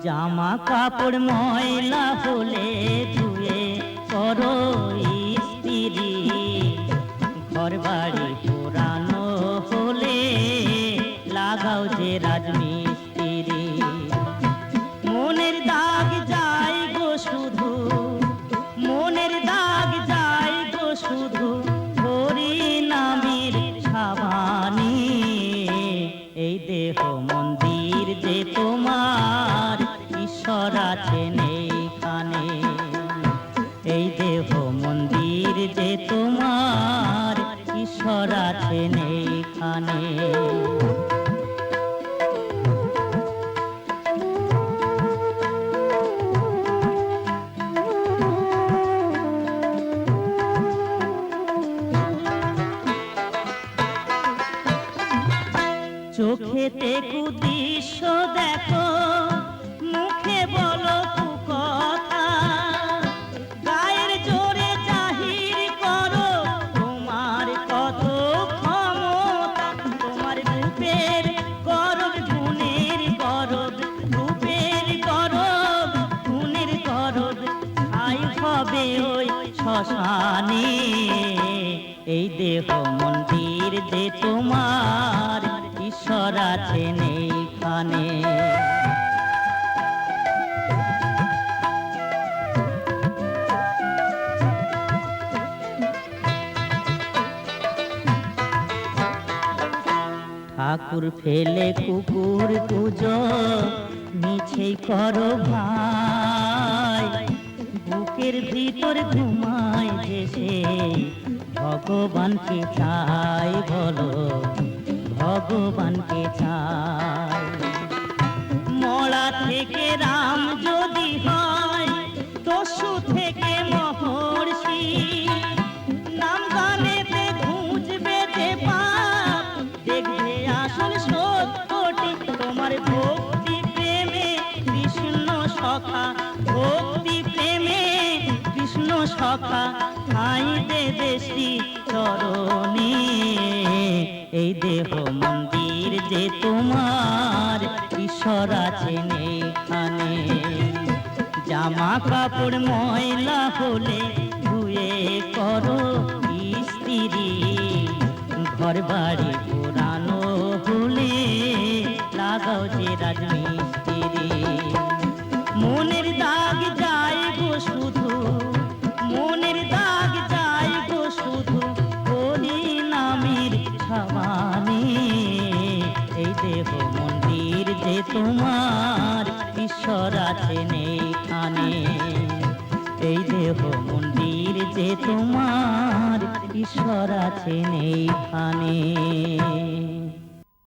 জামা কাপড় ময়লা হলে ধুয়ে করো ইস্ত্রি, ঘর বাড়ি পুরানো হলে লাগাও যে রাজমিস্ত্রি। মনের দাগ যায় গো শুধু, মনের দাগ যায় গো শুধু হরি নামের সাবানি। এই দেহ মন্দির যে তোমার, ঈশ্বর আছেন এইখানে। এই দেহ মন্দির যে তোমার, ঈশ্বর আছেন এইখানে। চোখেতে কুদৃশ্য দেখো, মুখে বলো কুকথা, গায়ের জোরে জাহির করো তোমার কত ক্ষমতা। তোমার রূপের গরব গুণের গরব, রূপের গরব গুণের গরব ছাই হবে ওই শ্মশানে। এই দেহ মন্দির যে তোমার, ঈশ্বর আছেন এইখানে। ঠাকুর ফেলে কুকুর কুজো মিছেই করো ভাই, বুকের ভিতর ঘুমায় যে সেই ভগবানকে চাই বলো, ভগবানকে চাই। মরা থেকে রাম যদি হয়, দস্যু থেকে মহর্ষি, নাম গানেতে খুঁজবে যে পাপ, দেখবে আসল সত্যটি। তোমার ভক্তি প্রেমে কৃষ্ণ সখা, ভক্তি প্রেমে কৃষ্ণ সখা ঠাঁই দেবে শ্রী চরণে। এই দেহ মন্দির যে তোমার, ঈশ্বর আছেন এইখানে। জামা কাপড় ময়লা হলে ধুয়ে করো ইস্ত্রি, ঘর বাড়ি পুরানো হলে লাগাও যে রাজমিস্ত্রি। মনের দাগ যায় গো শুধু, মনের দাগ যায় গো শুধু হরি নামের সাবানে। এই দেহ মন্দির যে তোমার, ঈশ্বর আছেন এইখানে। এই দেহ মন্দির যে তোমার, ঈশ্বর আছেন এইখানে।